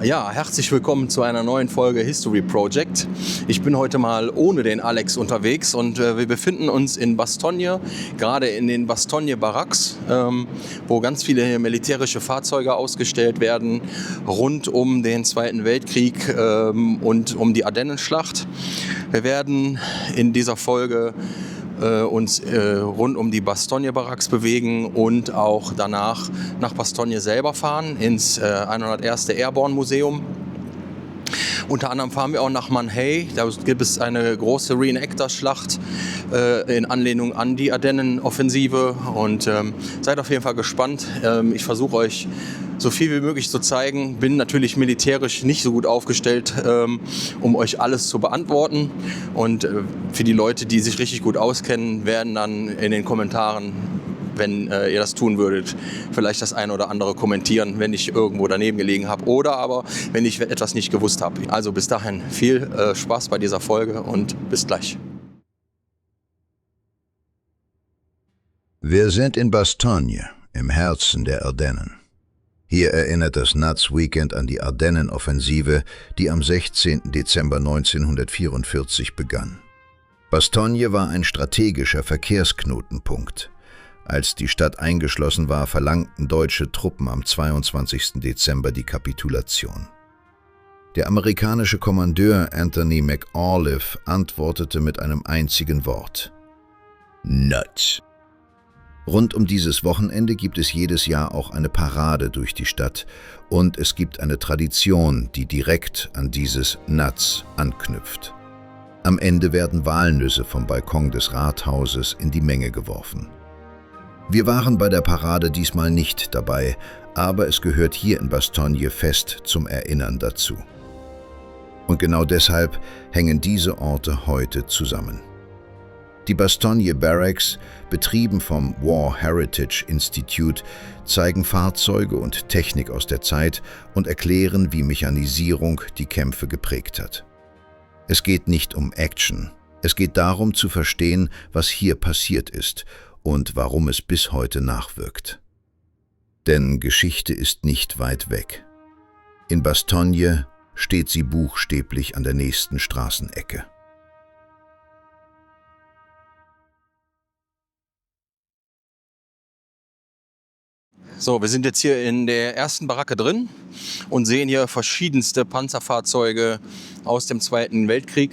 Ja, herzlich willkommen zu einer neuen Folge History Project. Ich bin heute mal ohne den Alex unterwegs und wir befinden uns in Bastogne, gerade in den Bastogne Barracks, wo ganz viele militärische Fahrzeuge ausgestellt werden, rund um den Zweiten Weltkrieg und um die Ardennenschlacht. Wir werden in dieser Folge uns rund um die Bastogne Barracks bewegen und auch danach nach Bastogne selber fahren, ins 101. Airborne Museum. Unter anderem fahren wir auch nach Mannheim. Da gibt es eine große Reenactor-Schlacht in Anlehnung an die Ardennenoffensive. Und seid auf jeden Fall gespannt. Ich versuche euch so viel wie möglich zu zeigen. Bin natürlich militärisch nicht so gut aufgestellt, um euch alles zu beantworten. Und für die Leute, die sich richtig gut auskennen, werden dann in den Kommentaren, wenn ihr das tun würdet, vielleicht das eine oder andere kommentieren, wenn ich irgendwo daneben gelegen habe oder aber, wenn ich etwas nicht gewusst habe. Also bis dahin viel Spaß bei dieser Folge und bis gleich. Wir sind in Bastogne, im Herzen der Ardennen. Hier erinnert das Nats-Weekend an die Ardennenoffensive, die am 16. Dezember 1944 begann. Bastogne war ein strategischer Verkehrsknotenpunkt. Als die Stadt eingeschlossen war, verlangten deutsche Truppen am 22. Dezember die Kapitulation. Der amerikanische Kommandeur Anthony McAuliffe antwortete mit einem einzigen Wort: Nuts. Rund um dieses Wochenende gibt es jedes Jahr auch eine Parade durch die Stadt und es gibt eine Tradition, die direkt an dieses Nuts anknüpft. Am Ende werden Walnüsse vom Balkon des Rathauses in die Menge geworfen. Wir waren bei der Parade diesmal nicht dabei, aber es gehört hier in Bastogne fest zum Erinnern dazu. Und genau deshalb hängen diese Orte heute zusammen. Die Bastogne Barracks, betrieben vom War Heritage Institute, zeigen Fahrzeuge und Technik aus der Zeit und erklären, wie Mechanisierung die Kämpfe geprägt hat. Es geht nicht um Action, es geht darum zu verstehen, was hier passiert ist und warum es bis heute nachwirkt. Denn Geschichte ist nicht weit weg. In Bastogne steht sie buchstäblich an der nächsten Straßenecke. So, wir sind jetzt hier in der ersten Baracke drin und sehen hier verschiedenste Panzerfahrzeuge aus dem Zweiten Weltkrieg.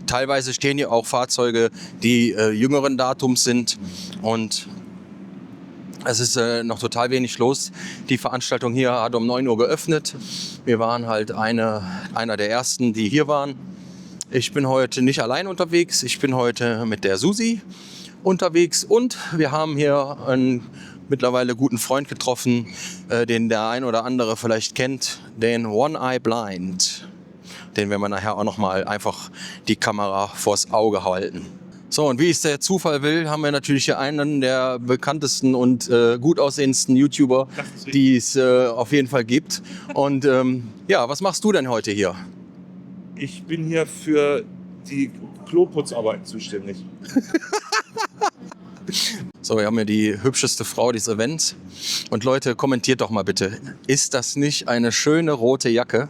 Teilweise stehen hier auch Fahrzeuge, die jüngeren Datums sind und es ist noch total wenig los. Die Veranstaltung hier hat um 9 Uhr geöffnet. Wir waren halt einer der ersten, die hier waren. Ich bin heute nicht allein unterwegs, ich bin heute mit der Susi unterwegs und wir haben hier einen mittlerweile guten Freund getroffen, den der ein oder andere vielleicht kennt, den One Eye Blind. Den werden wir nachher auch nochmal einfach die Kamera vors Auge halten. So, und wie es der Zufall will, haben wir natürlich hier einen der bekanntesten und gut aussehendsten YouTuber, die es auf jeden Fall gibt. Und ja, was machst du denn heute hier? Ich bin hier für die Kloputzarbeit zuständig. So, wir haben hier die hübscheste Frau dieses Events. Und Leute, kommentiert doch mal bitte. Ist das nicht eine schöne rote Jacke?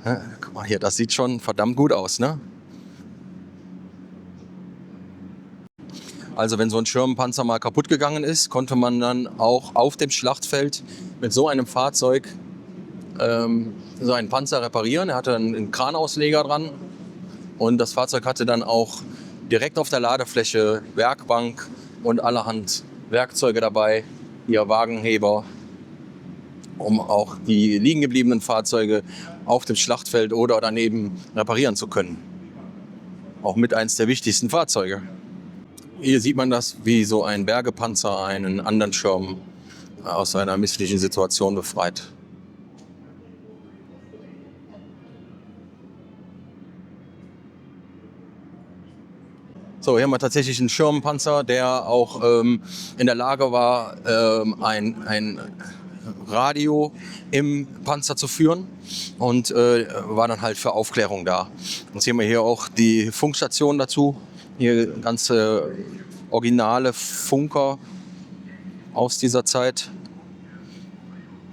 Ja, guck mal hier, das sieht schon verdammt gut aus, ne? Also wenn so ein Schirmpanzer mal kaputt gegangen ist, konnte man dann auch auf dem Schlachtfeld mit so einem Fahrzeug so einen Panzer reparieren. Er hatte einen Kranausleger dran und das Fahrzeug hatte dann auch direkt auf der Ladefläche Werkbank und allerhand Werkzeuge dabei, hier Wagenheber, um auch die liegen gebliebenen Fahrzeuge auf dem Schlachtfeld oder daneben reparieren zu können. Auch mit eins der wichtigsten Fahrzeuge. Hier sieht man das, wie so ein Bergepanzer einen anderen Schirm aus einer misslichen Situation befreit. So, hier haben wir tatsächlich einen Schirmpanzer, der auch in der Lage war, ein Radio im Panzer zu führen und war dann halt für Aufklärung da. Jetzt sehen wir hier auch die Funkstation dazu. Hier ganze originale Funker aus dieser Zeit.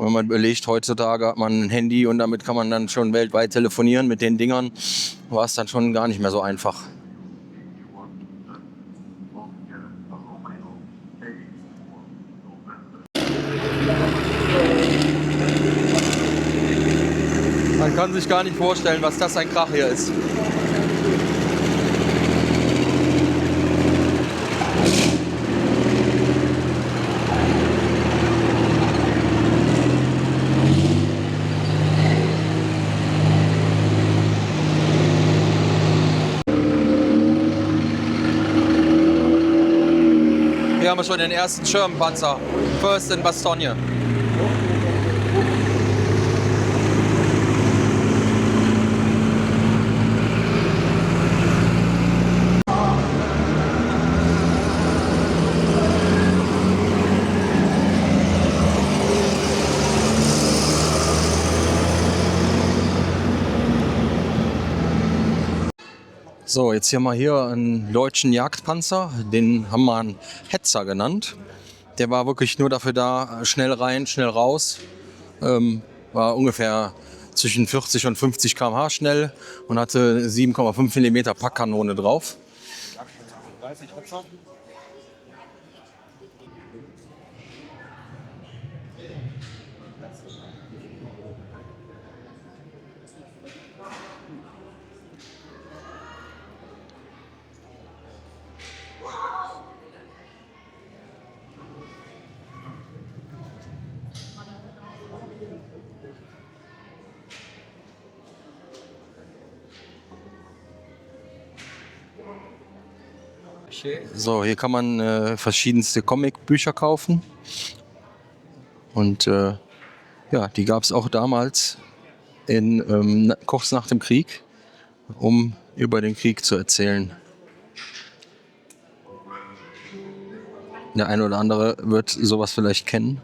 wenn man überlegt, heutzutage hat man ein Handy und damit kann man dann schon weltweit telefonieren. Mit den Dingern war es dann schon gar nicht mehr so einfach. Man kann sich gar nicht vorstellen, was das ein Krach hier ist. Hier haben wir schon den ersten Schirmpanzer. First in Bastogne. So, jetzt hier mal einen deutschen Jagdpanzer, den haben wir einen Hetzer genannt. Der war wirklich nur dafür da, schnell rein, schnell raus. War ungefähr zwischen 40 und 50 km/h schnell und hatte 7,5 mm Packkanone drauf. So, hier kann man verschiedenste Comicbücher kaufen. Und ja, die gab es auch damals kurz nach dem Krieg, um über den Krieg zu erzählen. Der eine oder andere wird sowas vielleicht kennen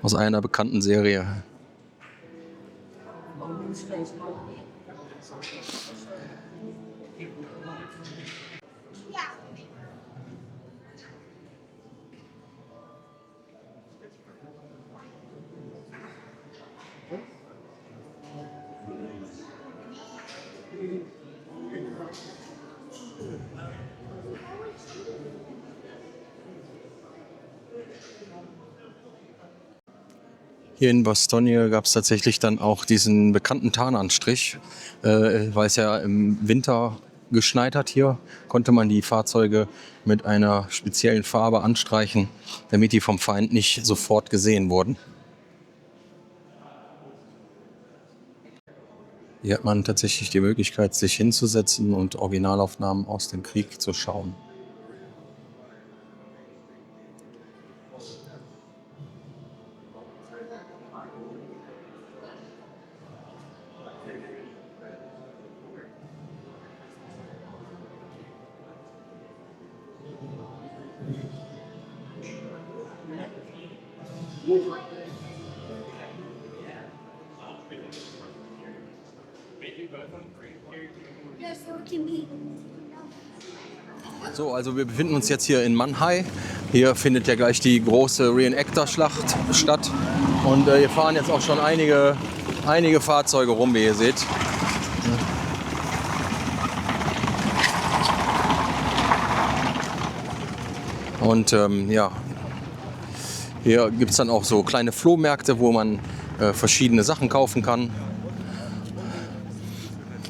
aus einer bekannten Serie. Hier in Bastogne gab es tatsächlich dann auch diesen bekannten Tarnanstrich. Weil es ja im Winter geschneit hat hier, konnte man die Fahrzeuge mit einer speziellen Farbe anstreichen, damit die vom Feind nicht sofort gesehen wurden. Hier hat man tatsächlich die Möglichkeit, sich hinzusetzen und Originalaufnahmen aus dem Krieg zu schauen. So, also wir befinden uns jetzt hier in Mannheim. Hier findet ja gleich die große Reenactor-Schlacht statt. Und hier fahren jetzt auch schon einige Fahrzeuge rum, wie ihr seht. Und ja, hier gibt es dann auch so kleine Flohmärkte, wo man verschiedene Sachen kaufen kann.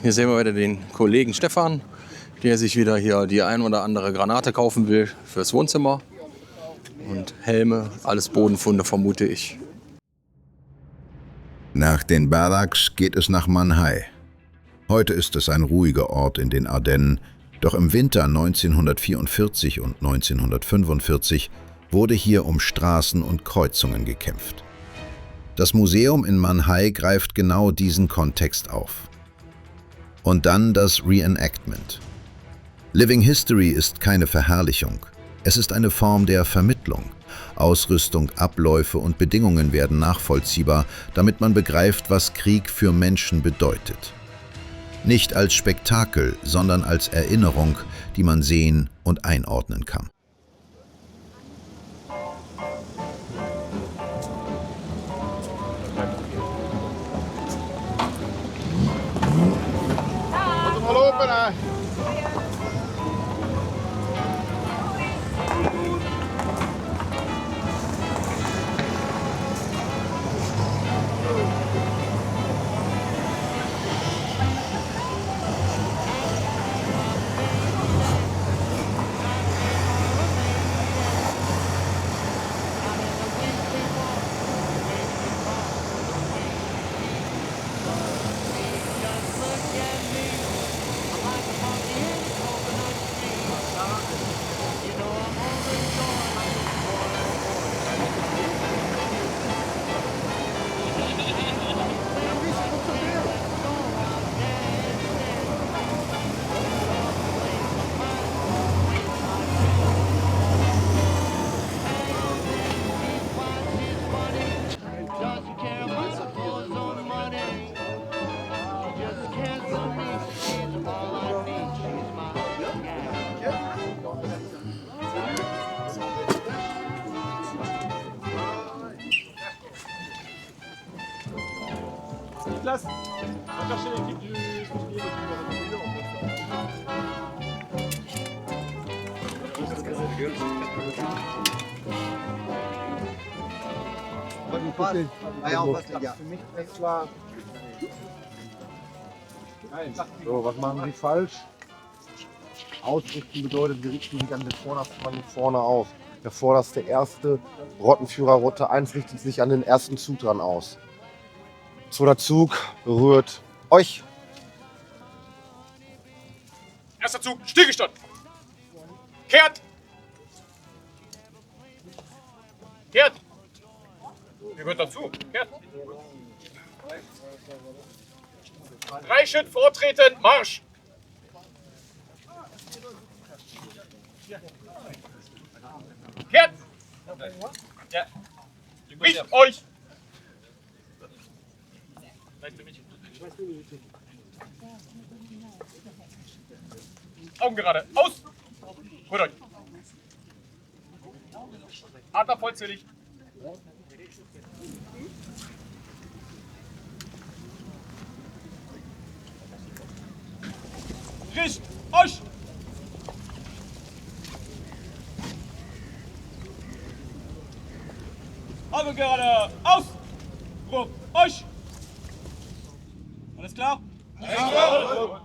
Hier sehen wir wieder den Kollegen Stefan, der sich wieder hier die ein oder andere Granate kaufen will fürs Wohnzimmer. Und Helme, alles Bodenfunde, vermute ich. Nach den Barracks geht es nach Mannheim. Heute ist es ein ruhiger Ort in den Ardennen, doch im Winter 1944 und 1945 wurde hier um Straßen und Kreuzungen gekämpft. Das Museum in Mannheim greift genau diesen Kontext auf. Und dann das Reenactment. Living History ist keine Verherrlichung. Es ist eine Form der Vermittlung. Ausrüstung, Abläufe und Bedingungen werden nachvollziehbar, damit man begreift, was Krieg für Menschen bedeutet. Nicht als Spektakel, sondern als Erinnerung, die man sehen und einordnen kann. Hoppala! Niklas, va chercher l'équipe du spécifique. Für mich ist klar. So, was machen Sie falsch? Ausrichten bedeutet, wir richten sich an den vordersten Mann vorne aus. Der vorderste erste Rottenführer Rotte 1 richtet sich an den ersten Zug dran aus. Zweiter Zug berührt euch. Erster Zug, Stillgestand. Kehrt. Kehrt. Ihr gehört dazu. Kehrt. 3 Schritt vortreten, Marsch. Kehrt. Ja. Riecht euch. Augen gerade. Aus. Holt euch. Adler vollzählig. Riecht euch. Augen gerade. Aus. Ruft euch. Alles klar? Ja.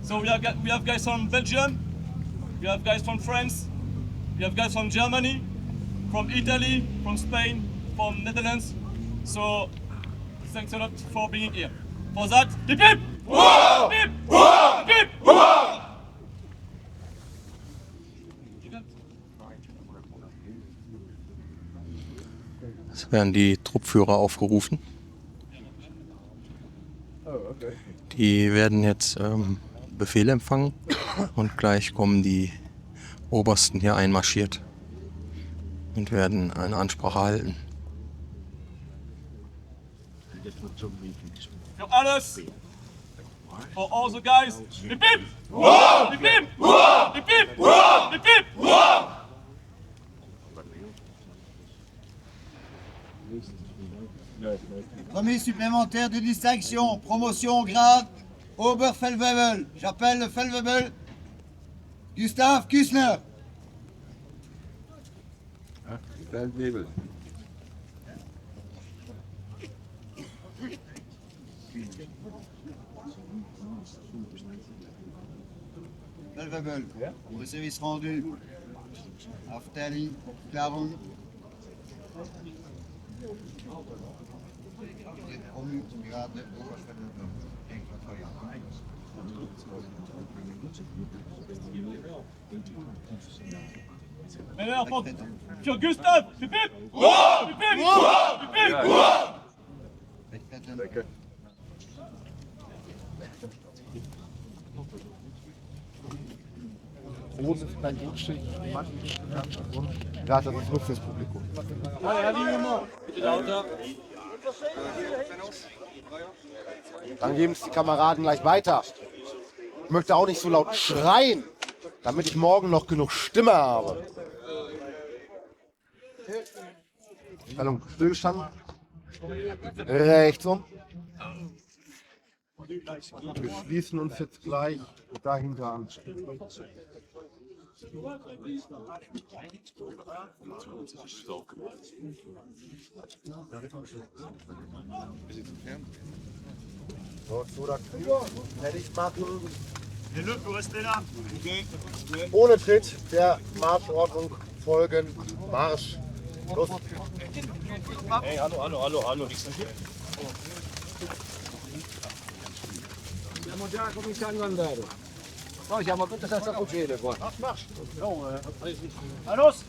So we have guys from Belgium, we have guys from France, we have guys from Germany, from Italy, from Spain, from Netherlands. So thanks a lot for being here. For that, hip hip! Hurra! Hip! Hurra! Hip! Hurra! Es werden die Truppführer aufgerufen. Die werden jetzt Befehle empfangen und gleich kommen die Obersten hier einmarschiert und werden eine Ansprache halten. Für alles! For all the guys! Hip hip! Hurra! Hip hip! Hurra! Hip hip! Hurra! Hip hip! Hurra! Remise supplémentaire de distinction, promotion grade, Oberfeldwebel. J'appelle le Feldwebel Gustav Küssner. Feldwebel. Feldwebel, pour le service rendu. Afteling, Klarung. Promu, grade, Oberfeldwebel. Männer für Gustav! Hip hip! Hurra! Hip hip! Hurra! Hip hip! Hurra! Danke. Wo sind dein Gegenstück? Ja, das ist nur fürs Publikum. Dann geben es die Kameraden gleich weiter. Ich möchte auch nicht so laut schreien, damit ich morgen noch genug Stimme habe. Stellung, Stillstand. Rechts um. Wir schließen uns jetzt gleich dahinter an. So, da fertig machen. Ohne Tritt der Marschordnung folgen. Marsch. Los. Hey, hallo. Los!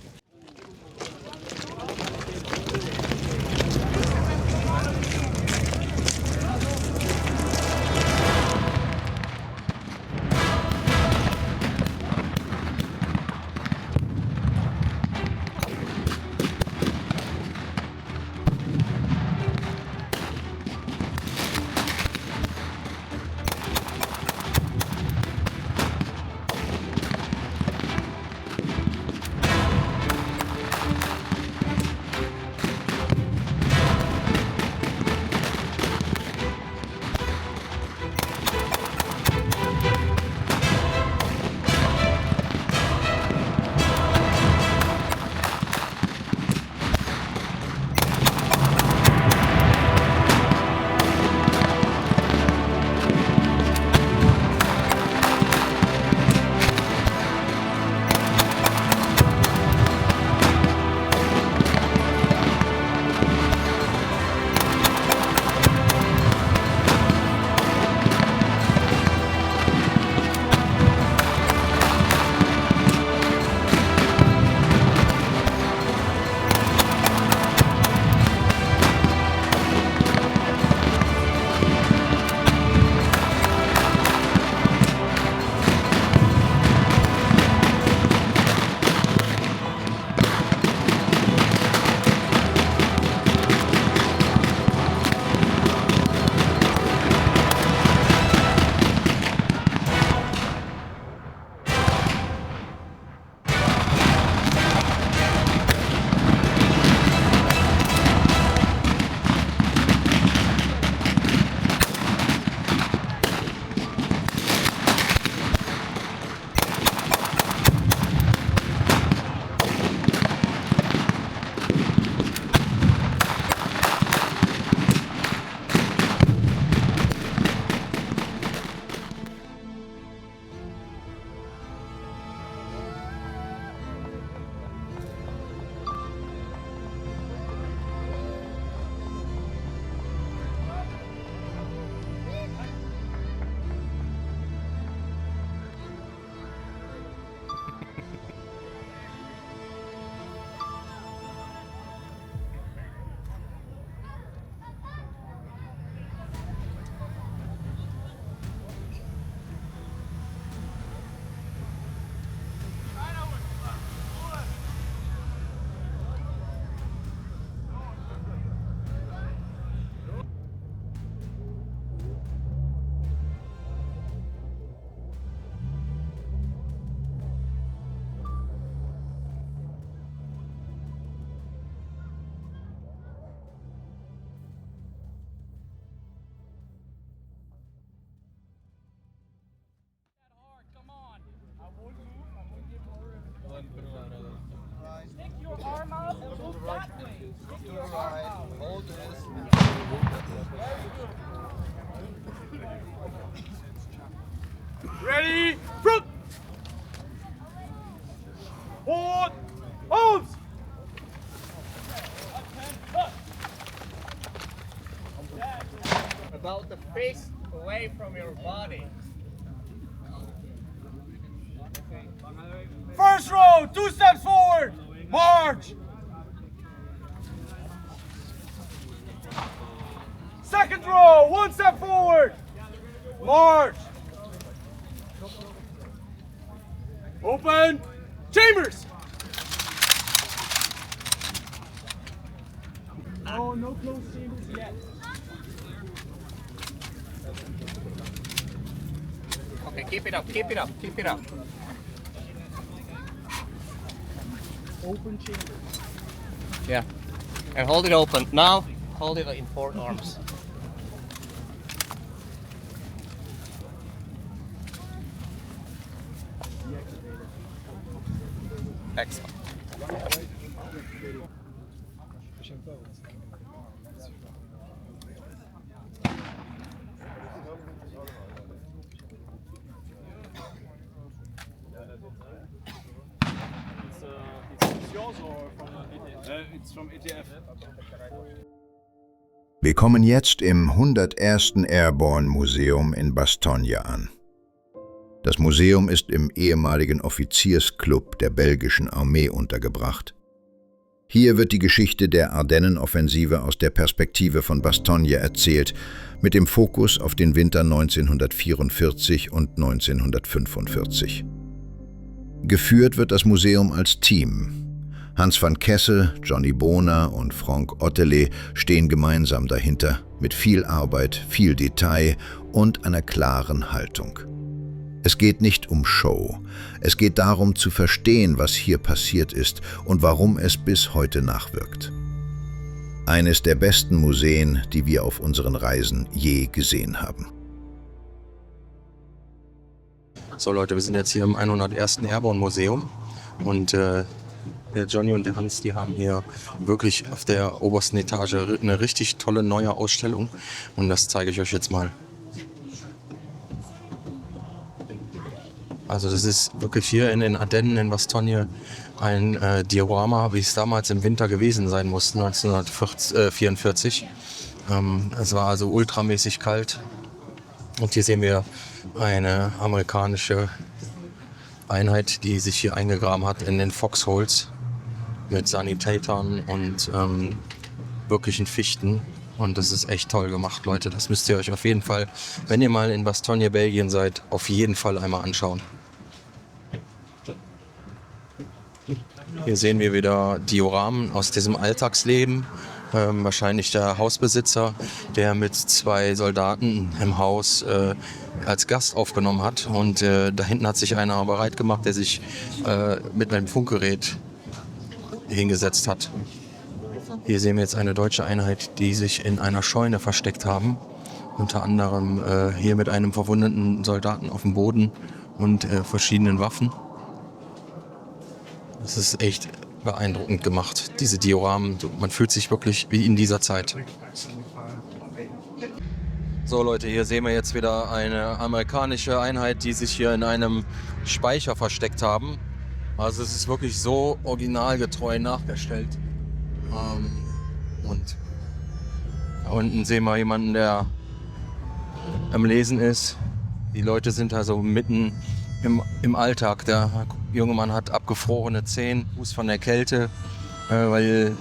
Stick your arm out and move that way. Stick your arm out. Hold this. Ready, front! Hold! Arms! About the face away from your body. First row, 2 steps forward. March. Second row, 1 step forward. March. Open. Chambers. No closed chambers yet. Okay, keep it up, keep it up, keep it up. Open chamber. Yeah. And hold it open. Now, hold it in four arms. Excellent. It's from ETF. Wir kommen jetzt im 101. Airborne Museum in Bastogne an. Das Museum ist im ehemaligen Offiziersclub der belgischen Armee untergebracht. Hier wird die Geschichte der Ardennenoffensive aus der Perspektive von Bastogne erzählt, mit dem Fokus auf den Winter 1944 und 1945. Geführt wird das Museum als Team. Hans van Kessel, Johnny Bohner und Frank Ottelet stehen gemeinsam dahinter, mit viel Arbeit, viel Detail und einer klaren Haltung. Es geht nicht um Show. Es geht darum zu verstehen, was hier passiert ist und warum es bis heute nachwirkt. Eines der besten Museen, die wir auf unseren Reisen je gesehen haben. So Leute, wir sind jetzt hier im 101. Airborne Museum und der Johnny und der Hans, die haben hier wirklich auf der obersten Etage eine richtig tolle neue Ausstellung und das zeige ich euch jetzt mal. Also das ist wirklich hier in den Ardennen in Bastogne ein Diorama, wie es damals im Winter gewesen sein muss, 1944. Es war also ultramäßig kalt und hier sehen wir eine amerikanische Einheit, die sich hier eingegraben hat in den Foxholes mit Sanitätern und wirklichen Fichten. Und das ist echt toll gemacht, Leute. Das müsst ihr euch auf jeden Fall, wenn ihr mal in Bastogne, Belgien seid, auf jeden Fall einmal anschauen. Hier sehen wir wieder Dioramen aus diesem Alltagsleben. Wahrscheinlich der Hausbesitzer, der mit 2 Soldaten im Haus als Gast aufgenommen hat. Und da hinten hat sich einer bereit gemacht, der sich mit einem Funkgerät hingesetzt hat. Hier sehen wir jetzt eine deutsche Einheit, die sich in einer Scheune versteckt haben. Unter anderem hier mit einem verwundeten Soldaten auf dem Boden und verschiedenen Waffen. Das ist echt beeindruckend gemacht, diese Dioramen. Man fühlt sich wirklich wie in dieser Zeit. So Leute, hier sehen wir jetzt wieder eine amerikanische Einheit, die sich hier in einem Speicher versteckt haben. Also es ist wirklich so originalgetreu nachgestellt. Und da unten sehen wir jemanden, der am Lesen ist. Die Leute sind also mitten im Alltag. Der junge Mann hat abgefrorene Zehen, Fuß von der Kälte, weil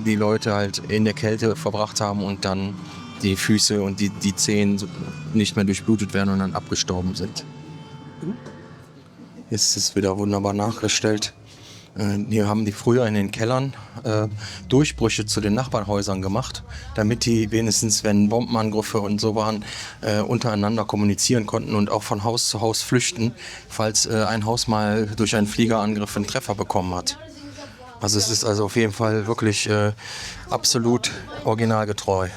die Leute halt in der Kälte verbracht haben und dann die Füße und die Zehen nicht mehr durchblutet werden und dann abgestorben sind. Jetzt ist es wieder wunderbar nachgestellt. Hier haben die früher in den Kellern Durchbrüche zu den Nachbarhäusern gemacht, damit die wenigstens, wenn Bombenangriffe und so waren, untereinander kommunizieren konnten und auch von Haus zu Haus flüchten, falls ein Haus mal durch einen Fliegerangriff einen Treffer bekommen hat. Also es ist also auf jeden Fall wirklich absolut originalgetreu.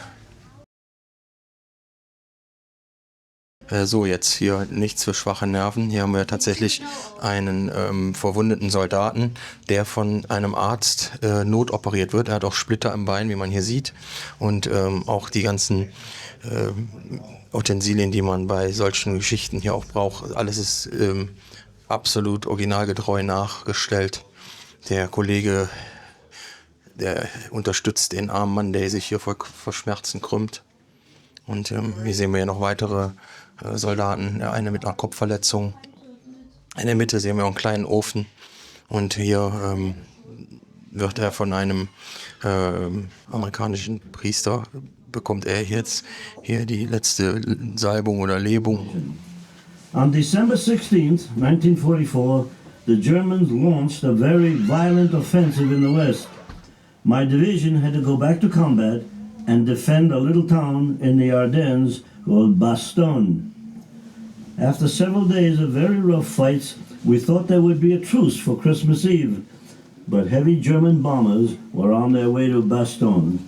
So, jetzt hier nichts für schwache Nerven. Hier haben wir tatsächlich einen verwundeten Soldaten, der von einem Arzt notoperiert wird. Er hat auch Splitter im Bein, wie man hier sieht. Und auch die ganzen Utensilien, die man bei solchen Geschichten hier auch braucht. Alles ist absolut originalgetreu nachgestellt. Der Kollege, der unterstützt den armen Mann, der sich hier vor Schmerzen krümmt. Und hier sehen wir ja noch weitere Soldaten, der eine mit einer Kopfverletzung. In der Mitte sehen wir einen kleinen Ofen und hier wird er von einem amerikanischen Priester, bekommt er jetzt hier die letzte Salbung oder Lebung. On December 16th, 1944, the Germans launched a very violent offensive in the west. My division had to go back to combat and defend a little town in the Ardennes called Bastogne. After several days of very rough fights, we thought there would be a truce for Christmas Eve, but heavy German bombers were on their way to Bastogne.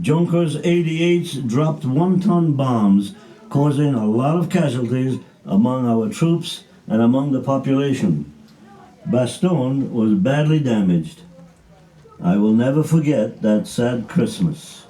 Junkers 88s dropped 1-ton bombs, causing a lot of casualties among our troops and among the population. Bastogne was badly damaged. I will never forget that sad Christmas.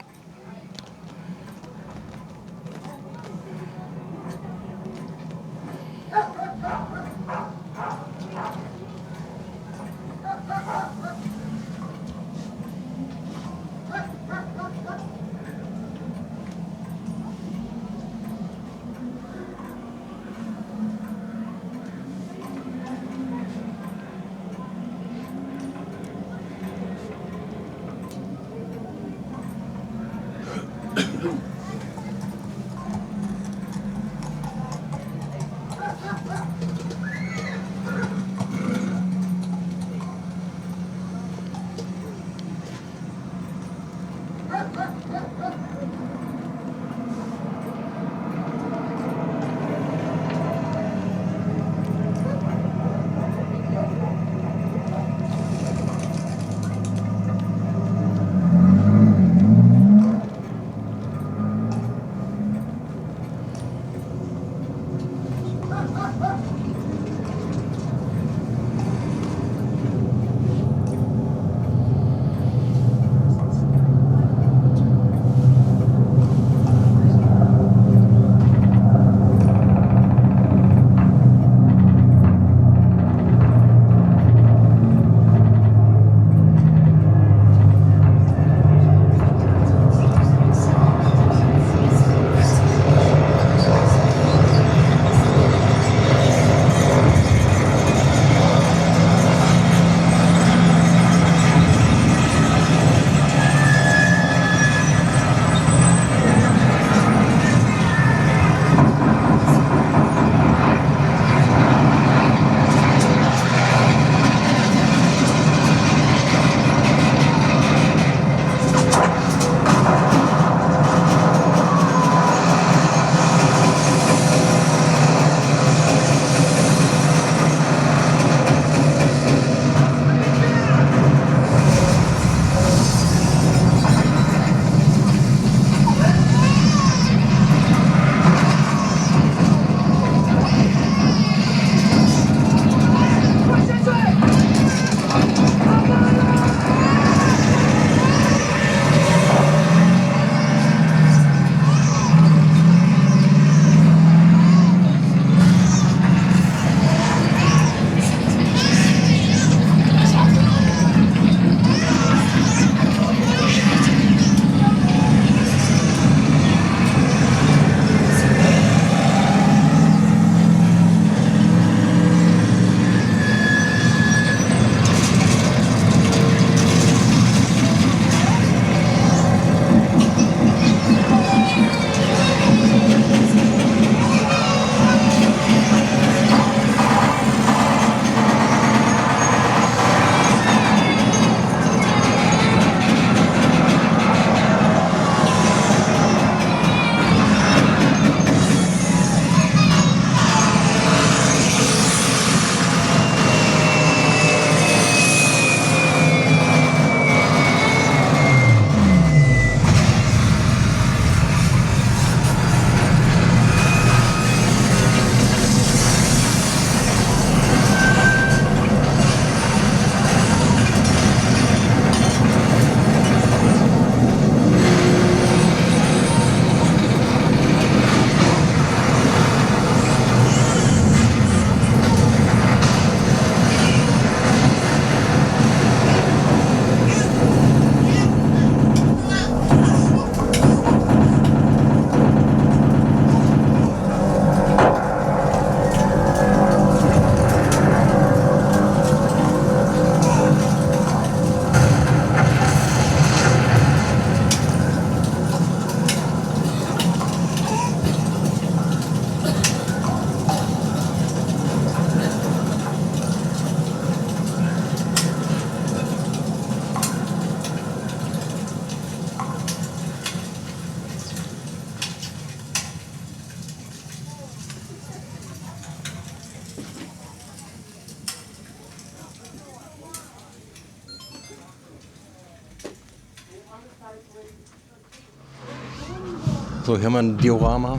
So, hier haben wir ein Diorama,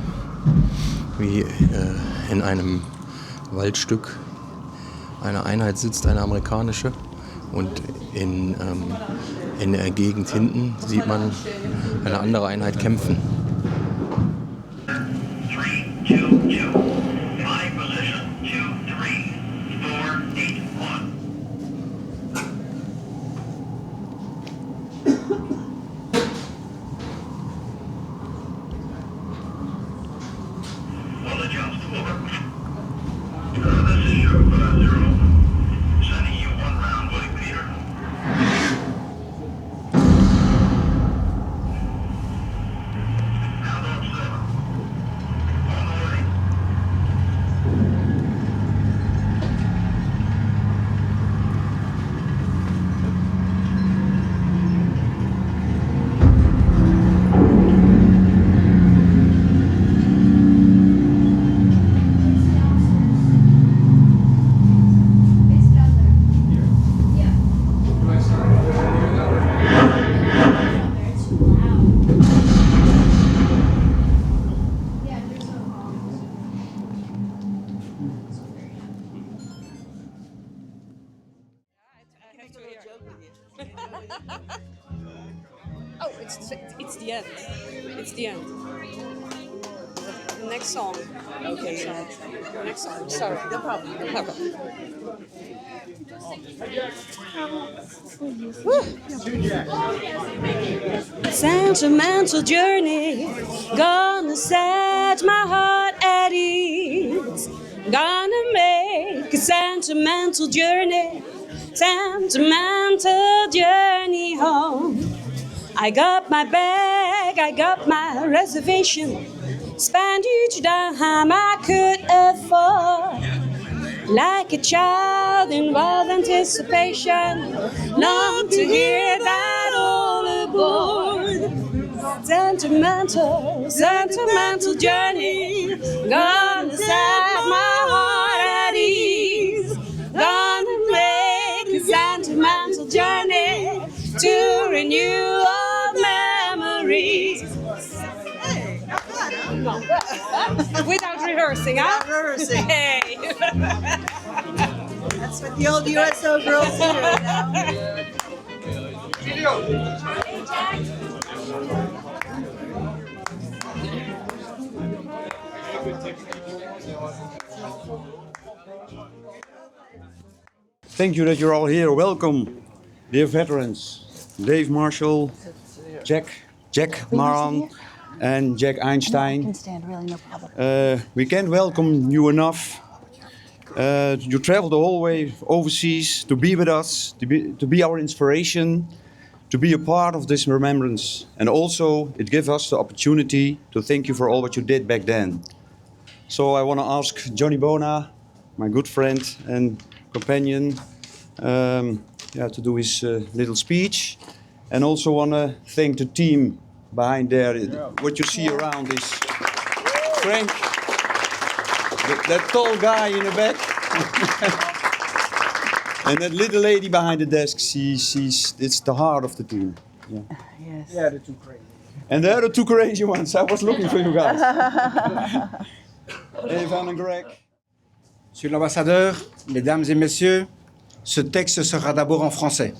wie in einem Waldstück einer Einheit sitzt, eine amerikanische. Und in der Gegend hinten sieht man eine andere Einheit kämpfen. Oh, it's the end. It's the end. The next song. Okay. So, next song. Sorry. No problem. No problem. Sentimental journey, gonna set my heart at ease. Gonna make a sentimental journey home. I got my bag, I got my reservation. Spend each dime I could afford. Like a child in wild anticipation, long to hear that all aboard. Sentimental journey, gonna set my heart at ease. Gonna make a sentimental journey to renew old memories. Without rehearsing, huh? Without rehearsing. Hey. That's what the old USO girls do, you know? Thank you that you're all here. Welcome, dear veterans. Dave Marshall, Jack Maran, and Jack Einstein. Can stand, really, no problem. We can't welcome you enough. You traveled the whole way overseas to be with us, to be our inspiration, to be a part of this remembrance. And also, it gives us the opportunity to thank you for all what you did back then. So I want to ask Johnny Bona, my good friend and companion, to do his little speech. And also want to thank the team behind there. What you see around is Frank, that tall guy in the back. And that little lady behind the desk, it's the heart of the team. Yeah. Yes. Yeah, the two crazy. And they're the two crazy ones. I was looking for you guys. Evan and Greg. Monsieur l'ambassadeur, mesdames et messieurs, ce texte sera d'abord en français.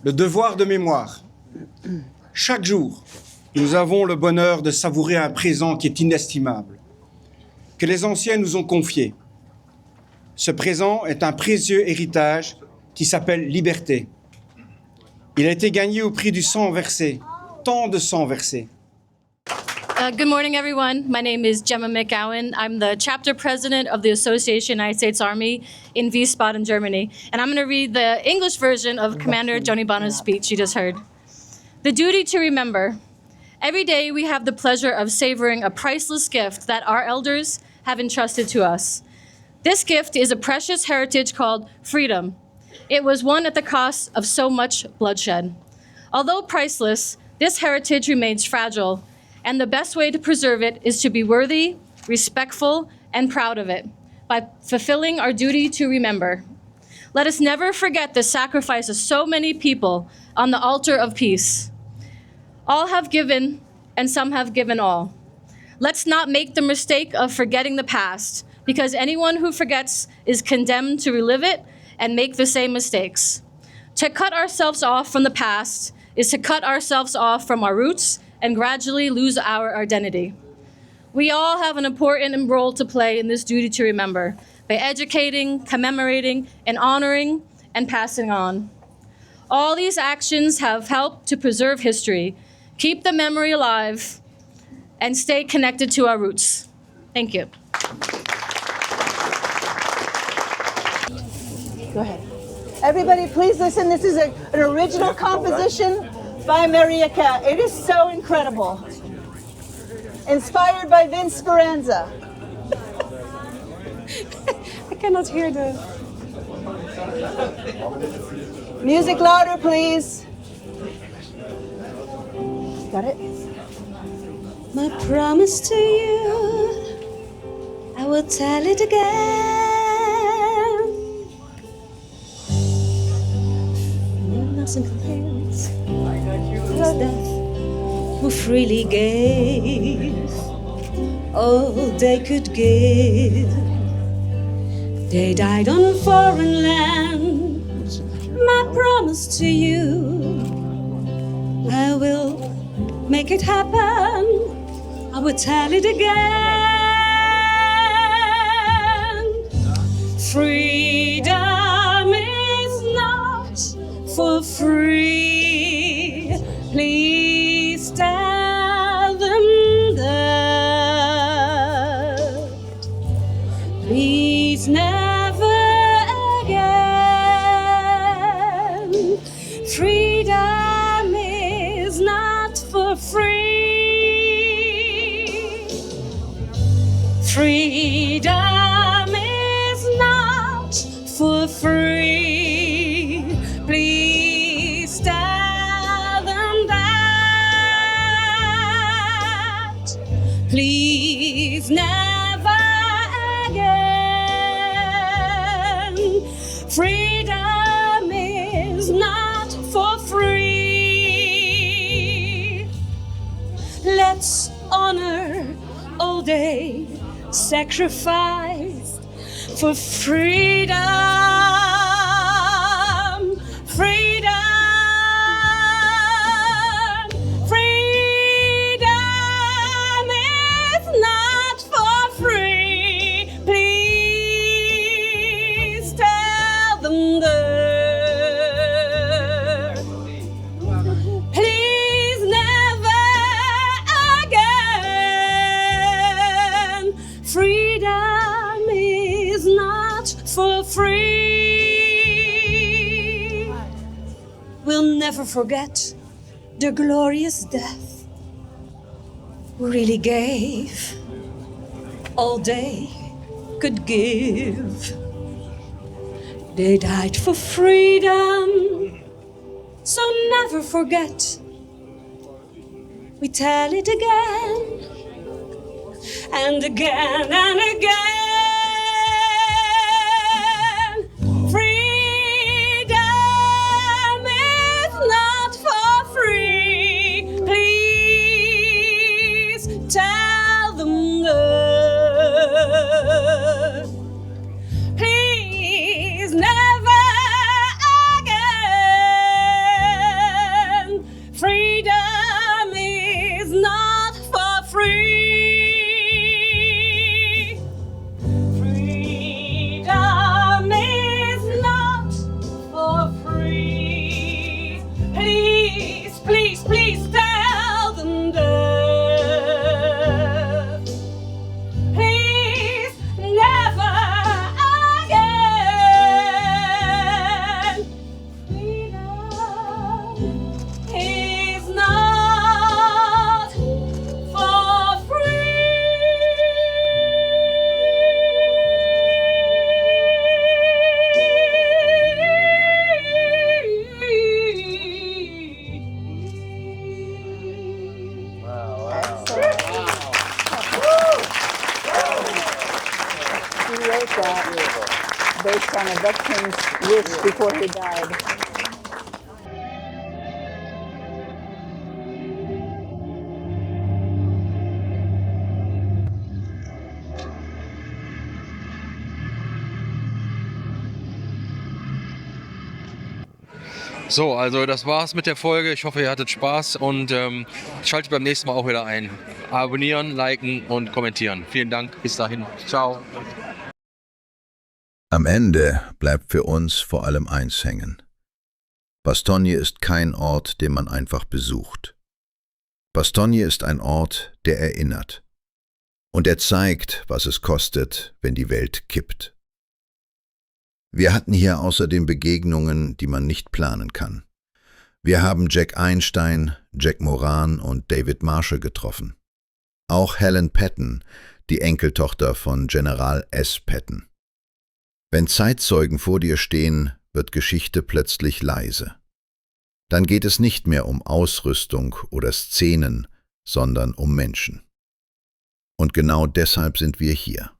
Le devoir de mémoire. Chaque jour, nous avons le bonheur de savourer un présent qui est inestimable, que les anciens nous ont confié. Ce présent est un précieux héritage qui s'appelle liberté. Il a été gagné au prix du sang versé, tant de sang versé. Good morning, everyone. My name is Gemma McGowan. I'm the chapter president of the Association United States Army in Wiesbaden, Germany. And I'm going to read the English version of Commander Johnny Bona's speech you just heard. The duty to remember. Every day we have the pleasure of savoring a priceless gift that our elders have entrusted to us. This gift is a precious heritage called freedom. It was won at the cost of so much bloodshed. Although priceless, this heritage remains fragile, and the best way to preserve it is to be worthy, respectful, and proud of it by fulfilling our duty to remember. Let us never forget the sacrifice of so many people on the altar of peace. All have given, and some have given all. Let's not make the mistake of forgetting the past, because anyone who forgets is condemned to relive it and make the same mistakes. To cut ourselves off from the past is to cut ourselves off from our roots and gradually lose our identity. We all have an important role to play in this duty to remember by educating, commemorating, and honoring and passing on. All these actions have helped to preserve history, keep the memory alive, and stay connected to our roots. Thank you. Go ahead. Everybody, please listen. This is an original composition by Maria Cat. It is so incredible. Inspired by Vince Speranza. I cannot hear the... Music louder, please. Got it? My promise to you, I will tell it again. Nothing compares to death who freely gave all they could give. They died on foreign land. My promise to you, I will make it happen. I will tell it again. Freedom is not for free. Please tell them that. Please never again. Freedom is not for free. Freedom is not for free. Please tell them that. Please never again. Freedom is not for free. Let's honor all they sacrificed for freedom. Freedom. Freedom is not for free. Please tell them that. Please never again. Freedom is not for free. We'll never forget the glorious death we really gave all they could give. They died for freedom, so never forget. We tell it again and again and again. Freedom is not for free. Please tell them that. Please never again. Freedom is not for free. Freedom is not for free. Please, please, please tell them that. Please never again. Freedom is not for He wrote that based on a veteran's wish before he died. So, also das war's mit der Folge. Ich hoffe, ihr hattet Spaß und schaltet beim nächsten Mal auch wieder ein. Abonnieren, liken und kommentieren. Vielen Dank. Bis dahin. Ciao. Am Ende bleibt für uns vor allem eins hängen. Bastogne ist kein Ort, den man einfach besucht. Bastogne ist ein Ort, der erinnert. Und er zeigt, was es kostet, wenn die Welt kippt. Wir hatten hier außerdem Begegnungen, die man nicht planen kann. Wir haben Jack Einstein, Jack Moran und David Marshall getroffen. Auch Helen Patton, die Enkeltochter von General S. Patton. Wenn Zeitzeugen vor dir stehen, wird Geschichte plötzlich leise. Dann geht es nicht mehr um Ausrüstung oder Szenen, sondern um Menschen. Und genau deshalb sind wir hier.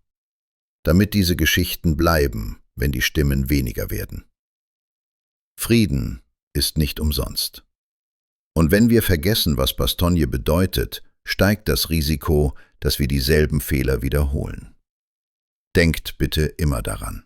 Damit diese Geschichten bleiben, wenn die Stimmen weniger werden. Frieden ist nicht umsonst. Und wenn wir vergessen, was Bastogne bedeutet, steigt das Risiko, dass wir dieselben Fehler wiederholen. Denkt bitte immer daran.